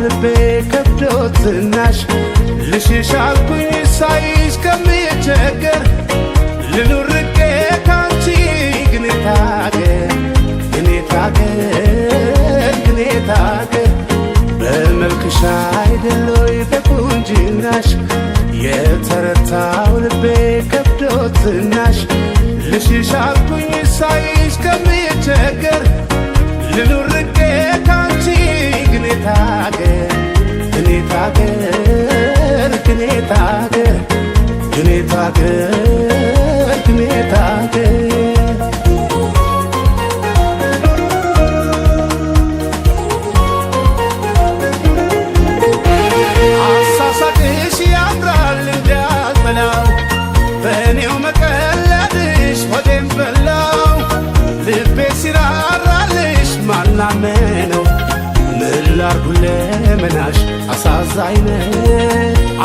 ልቤ ከብዶት ዝናሽ ልሽሽ አልኩኝ ሳይሽ ከምቸገር ልኑር ርቄ ካንቺ ግን ታገር በመልክሽ አይደሎይ በቁንጅናሽ የተረታው ልቤ ከብዶት ዝናሽ ልሽሽ አልኩኝ ሳይሽ ከምቸገር ልኑር ርቄ ካንቺ ግን ታገር አሳሳቅሽ ያምራል እንዳልበላው በእኔው መቀለድሽ ሆዴን በላው ልቤ ሲራራልሽ ማናመነው ምን ላርጉ ለመናሽ አሳዛኝ ነው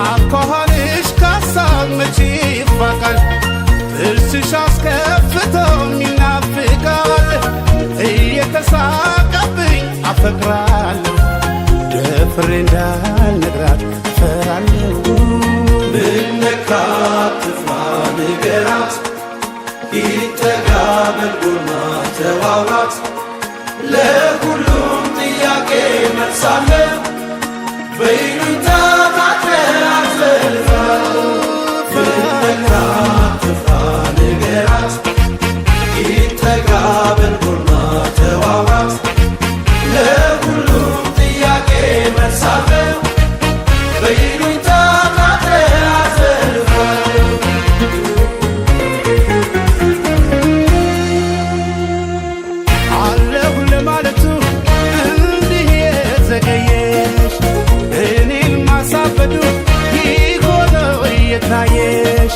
አኳኋንሽ ካሳብ መቼ ይፋቃል ጥርስሽ አስከፍተው ይናፍቃል እየተሳቀብኝ አፈቅራለሁ ደፍሬ እንዳልነግራት እፈራለሁ ብነካት ትፍራ ንገራት ይጠጋ በልጎና ተዋውራት ለሁሉም ጥያቄ መልሳለ በይሉኝታ ታጥረህ አትዘልፋለሁ ብነካት ትፍራ ንገራት ይጠጋ በልጎና ተዋውራት ለሁሉም ጥያቄ መልሳለ በይሉኝታ ታጥረህ አትዘልፋለሁ አለሁ ለማለቱ እንዲህ የዘገየሽ እኔን ማሳበዱ ይሆነው እየታየሽ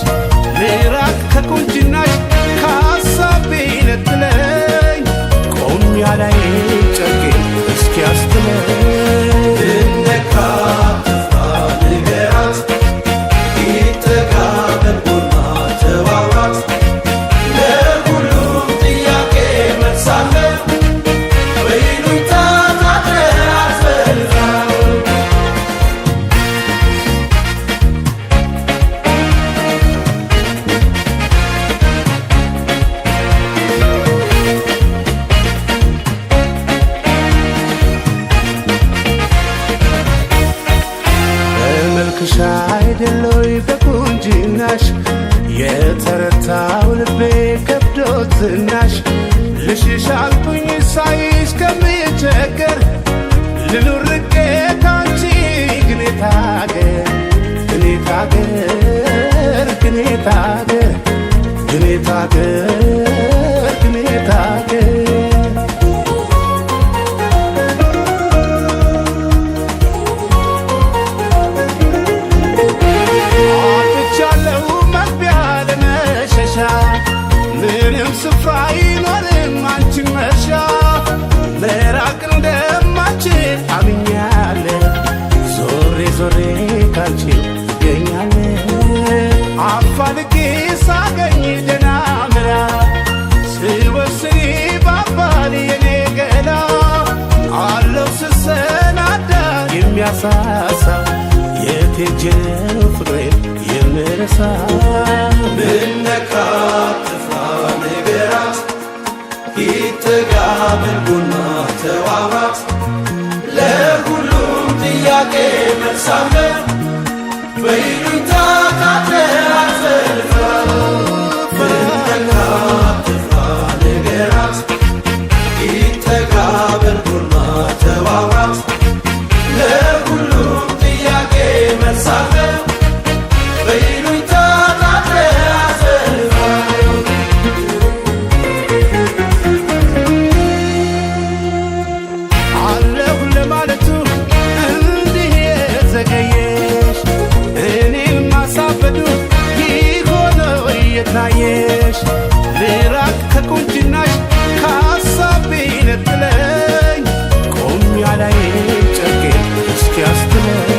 ልራቅ ከቁንጅናሽ ከሐሳቤ ነጥለኝ ቆም ያላይ ጨርቄን እስኪያስትለኝ ብነካት ትፍራ ንገራት ይጠጋ በልጎና ተዋውራት ለሁሉም ጥያቄ መልሳለ በይሉኝታ ታጥረህ አትዘልፋለሁ በመልክሽ አይደሎይ በቁንጅናሽ የተረታው ልቤ ከብዶት ዝናሽ ልሽሽ አልኩኝ ሳይሽ ከምቸገር ልኑር ርቄ ካንቺ ግን ታገር አጥቻለሁ መግቢያ ለመሸሻ ምንም ስፍራ አይኖርም አንቺን መርሻ መራቅ እንደማልችል አምኛለሁ ዞሬ ካንቺ እገኛለሁ አፋልጌ ሳገኝ ደህና ምራ ስወስኒ ባባል የኔ ገላ አለው ስሰናዳ የሚያሳሳ የት ሄጄ ነው ፍቅሬን የምረሳ ብነካት ትፍራ ንገራት ይጠጋ በልጎና ተዋውራት ለሁሉም ጥያቄ መልሳለ በይሉኝታ ታጥረህ አትዘልፋለሁ ብነካት ትፍራ ንገራት ይጠጋ በልጎና ተዋውራት ለሁሉም ጥያቄ መልሳለ በይሉኝታ ታጥረህ አትዘልፋለሁ አለሁ ለማለቱ እንዲህ የዘገየሽ እኔን ማሳበዱ ይሆነው እየታየሽ ልራቅ ከቁንጅናሽ ከሐሳቤ ነጥለኝ ቆም ያላይ ጨርቄን እስኪያስትለኝ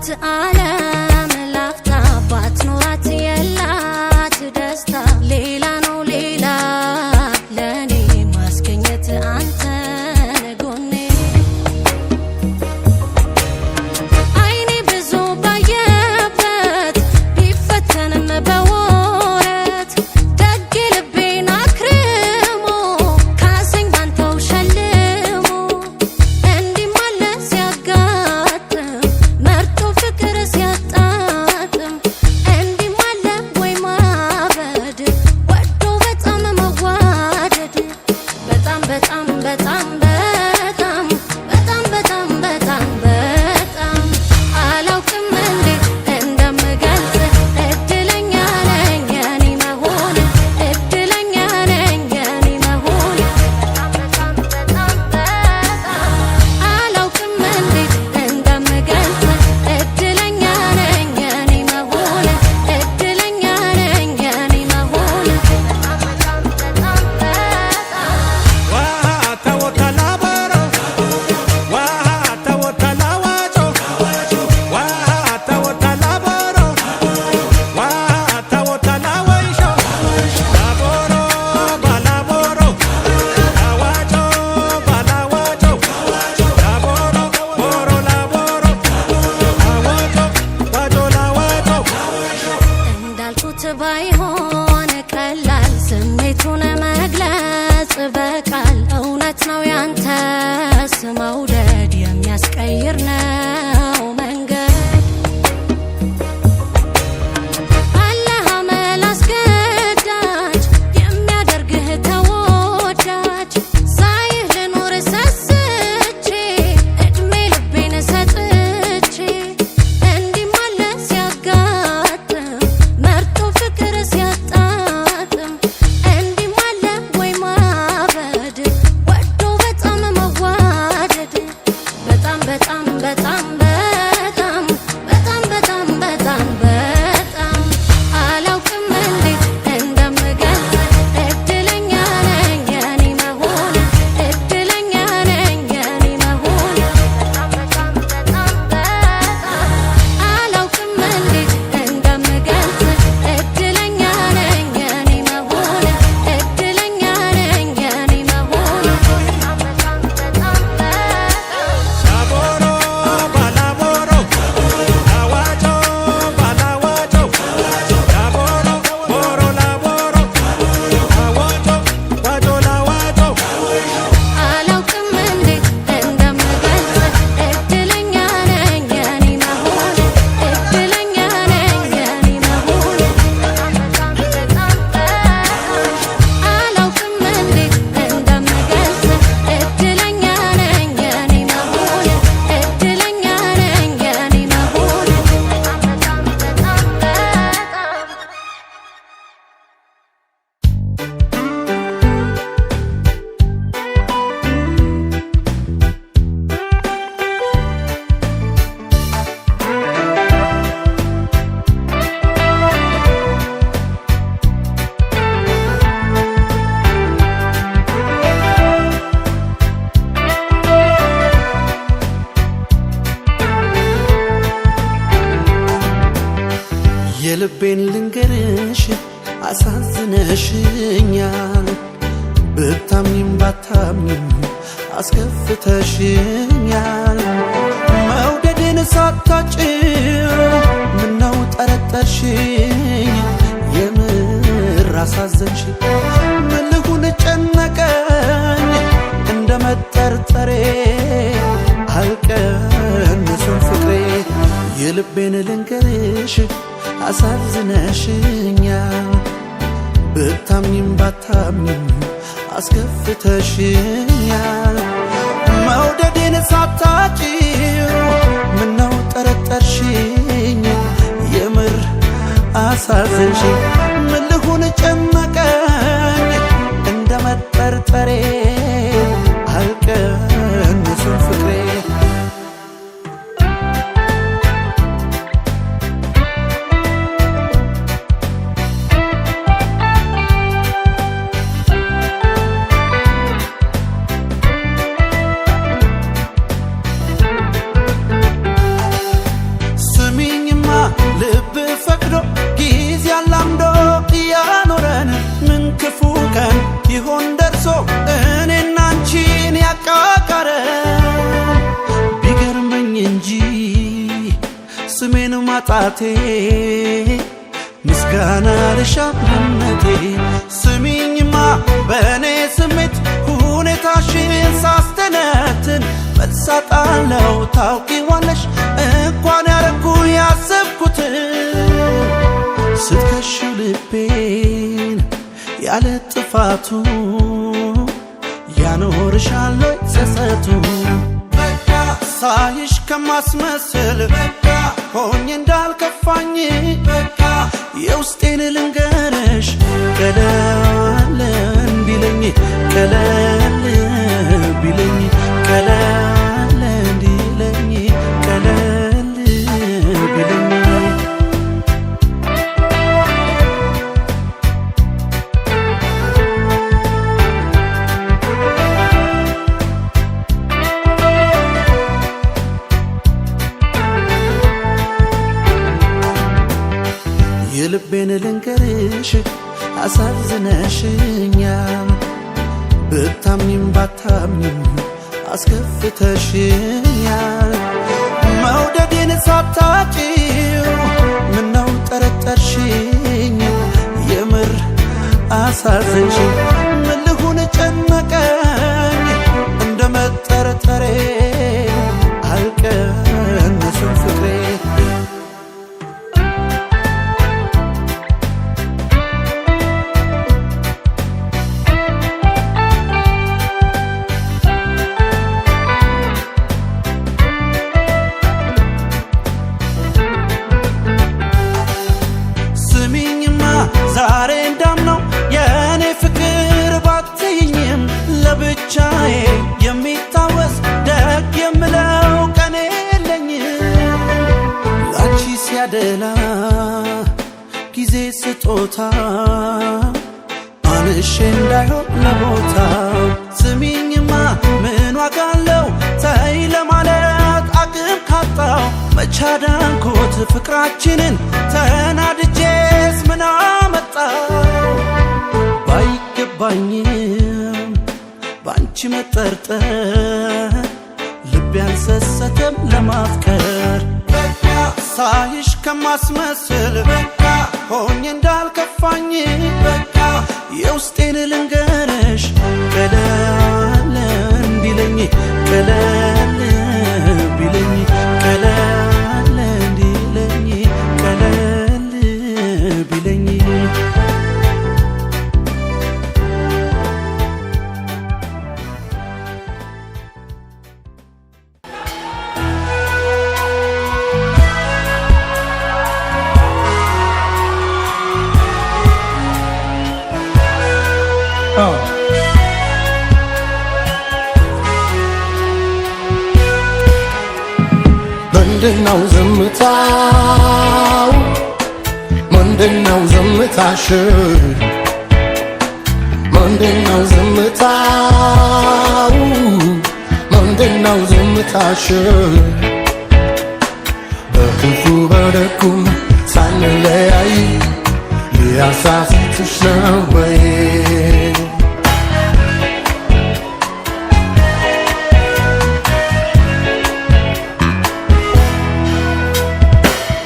ያየኋት ዓለም ላፍታ ባትኖራት የላት ደስታ ሌላ ነው ሌላ ለኔ ማስገኘት አንተን ጎኔ አይኔ ብዙ ባየበት ቢፈተንም በወረት ደግ ልቤን አክርሞ ካሰኝ ባንተው ሸልሞ እንዲህ ማለ ሲያጋጥም መርጦ ፍቅር ሲያጣጥም እንዲህ ማለ ወይ ማበድ ወዶ በጣም መዋደድ በጣም በጣም በጣም በጣም በጣም በጣም በጣም በጣም አላውቅም እንዴት እንደምገልጽ እድለኛ ነኝ የኔ መሆን እድለኛ ነኝ የኔ መሆን በጣም በጣም በጣም አላውቅም እንዴት እንደምገልጽ እድለኛ ነኝ የኔ መሆን እድለኛ ነኝ የኔ መሆን በጣም በጣም እንዳልኩት ባይሆን ቀላል ስሜቱን መግለጽ በቃል እውነት ነው ያንተስ መውደድ የሚያስቀይር ነው መንገድ አለህ አመል አስገዳጅ የሚያደርግህ ተወዳጅ ሳይህ ልኖር ሰስቼ እድሜ ልቤን ሰጥቼ እንዲህ ማለ ሲያጋጥም መርጦ ፍቅር ሲያጣጥም እንዲህ ማለ ወይ ማበድ ወዶ በጣም መዋደድ በጣም በጣም በጣም በጣም በጣም በጣም በጣም በጣም አላውቅም እንዴት እንደምገልጽ እድለኛ ነኝ የኔ መሆን እድለኛ ነኝ የኔ መሆን በጣም በጣም በጣም አላውቅም እንዴት እንደምገልጽ እድለኛ ነኝ የኔ መሆን እድለኛ ነኝ የኔ መሆን በጣም በጣም አላውቅም እንዴት እንደምገልጽ እድለኛ ነኝ የኔ መሆን እድለኛ ነኝ የኔ መሆን በጣም በጣም አላውቅም እንዴት እንደምገልጽ እድለኛ ነኝ የኔ መሆን እድለኛ ነኝ የኔ መሆን በጣም በጣም የልቤን ልንገርሽ አሳዝነሽኛል ብታምኝም ባታምኝም አስከፍተሽኛል መውደድን ሳታጭው ምነው ጠረጠርሽኝ የምር አሳዘንሽ ምን ልሁን ጨነቀኝ እንደ መጠርጠሬ አልቀንስም ፍቅሬ የልቤን ልንገርሽ አሳዝነሽኛል ብታምኝም ባታምኝም አስከፍተሽኛል መውደዴን ሳታጭው ምነው ጠረጠርሽኝ የምር አሳዘንሽኝ ምን ልሁን ጨነቀኝ እንደ መጠርጠሬ አልቀንስም ፍቅሬ ማጣቴ ምስጋና ልሻም ለእምነቴ ስሚኝማ በእኔ ስሜት ሁኔታሽን ሳስተነትን መልስ አጣለው ታውቂዋለሽ እንኳን ያረኩ ያሰብኩትን ስትከሽው ልቤን ያለ ጥፋቱ ያኖርሻል ጸጸቱ በቃ ሳይሽ ከማስመስል በቃ ሆኜ እንዳልከፋኝ በቃ የውስጤን ልንገርሽ ቀለል እንዲለኝ ቀለል ቢለኝ ቀለል እንዲለኝ ቀለል ቢለኝ የልቤን ልንገርሽ አሳዝነሽኛል ብታምኝም ባታምኝም አስከፍተሽኛል መውደዴን ሳታጪው ምነው ጠረጠርሽኝ የምር አሳዘንሽኝ ምን ልሁን ጨነቀኝ እንደ መጠረጠሬ አልቀነስም ፍቅሬ ዛሬ እንዳምነው የእኔ ፍቅር ባትይኝም ለብቻዬ የሚታወስ ደግ የምለው ቀን የለኝም ላንቺ ሲያደላ ጊዜ ስጦታ አንሼ እንዳይሆን ለቦታ ስሚኝማ ምን ዋጋ አለው ተይ ለማለት አቅም ካጣው መቻዳንኮት ፍቅራችንን ተናድጄስ ምን አመጣው ባይገባኝም ባንቺ መጠርጠር ልቤ አልሰሰተም ለማፍቀር በቃ ሳይሽ ከማስመስል በቃ ሆኜ እንዳልከፋኝ በቃ የውስጤን ልንገርሽ ቀለል እንዲለኝ ቀለል ቢለኝ ቀለል እንዲለኝ ቀለል ቢለኝ ምንድነው ዝምታው ምንድነው ዝምታሽ ምንድነው ዝምታው ምንድነው ዝምታሽ በክፉ በደጉም ሳንለያይ ሊያሳስትሽ ነው ወይ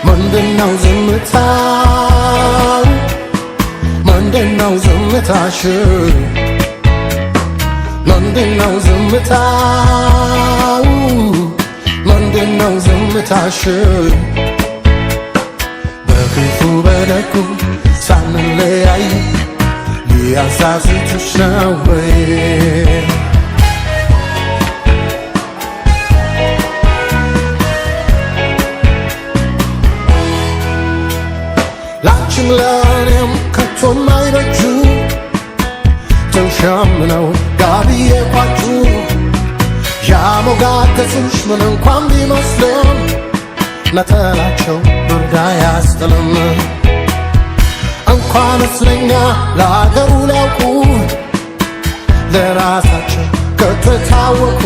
ምንድነው ዝምታው ምንድነው ዝምታሽ ምንድነው ዝምታው ምንድነው ዝምታሽ በክፉ በደጉ ሳንለያይ ሊያሳስትሽ ነው ወይ ላንቺም ለእኔም ከቶ ማይበጁ ተሸምነው ጋቢ የቋጩ ያሞጋገሱሽ ምን እንኳን ቢመስልም ነጠላቸው ብርድ አያስጥልም እንኳንስ ለኛ ለአገሩ ሊያውቁ ለራሳቸው ከተታወቁ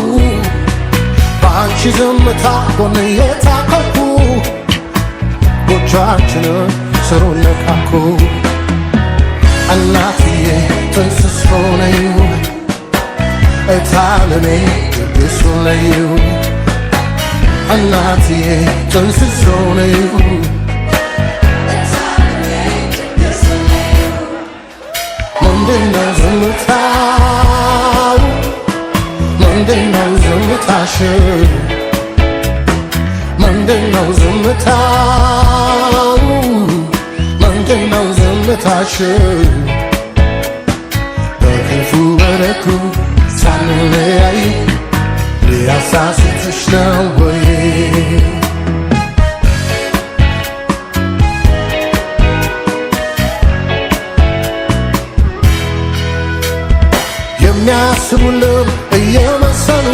በአንቺ ዝምታ ጎን የታከኩ ጎጆአችንን ስሩን ነካኩ እናትዬ ጥንስሶ ነዩ እታለሜ ቅዱሱ ነዩ እናትዬ ጥንስሶ ነዩ ምንድነው ዝምታው ምንድነው ዝምታሽ ምንድነው ዝምታው ምንድነው ዝምታሽ በክፉ በደጉ ሳንለያይ ሊያሳስትሽ ነው ወይ የሚያስቡልን እየመሰሉ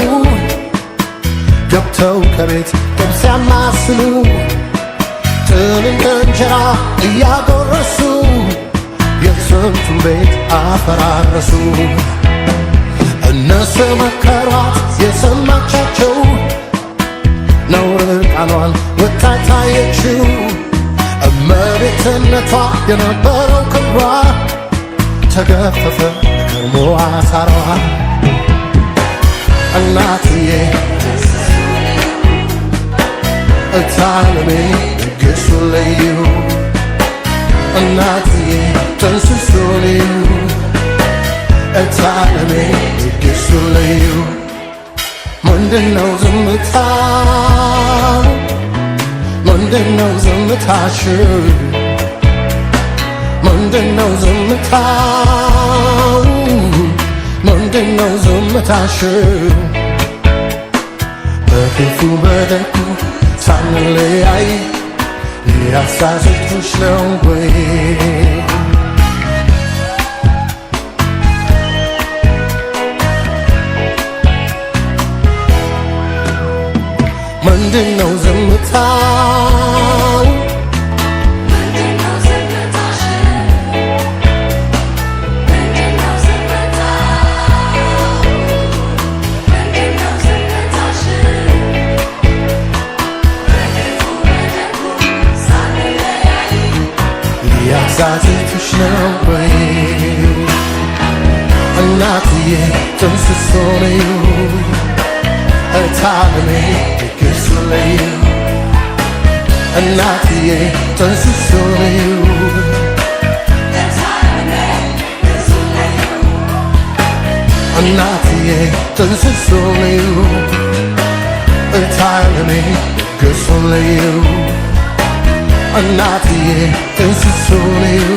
ገብተው ከቤት ጥብስ ያማስሉ ጥልን ከእንጀራ እያጎረሱ የስንቱን ቤት አፈራረሱ እነሱ መከሯት የሰማቻቸው ነውር ዕርቃኗን ወጥታ ታየችው እመቤትነቷ የነበረው ክብሯ ተገፈፈ ከርሞ አሳሯ እናትዬ እታለሜ ድግሱ ልዩ እናትዬ ጥንስሱ ልዩ እታለሜ ድግሱ ልዩ ምንድነው ዝምታው ምንድነው ዝምታሽ ምንድነው ዝምታው ምንድነው ዝምታሽ በክፉ በደጉ ሳንለያይ ሊያሳስትሽ ነው ወይ ምንድነው ዝምታው ሊያሳስትሽ ነው ወይ እናትዬ ጥንስሶ ልዩ እታለሜ ድግሱ ልዩ እናትዬ ጥንስሶ ልዩ እናትዬ ጥንስሶ ልዩ እታለሜ ድግሱ ልዩ እናትዬ ጥንስሶ ልዩ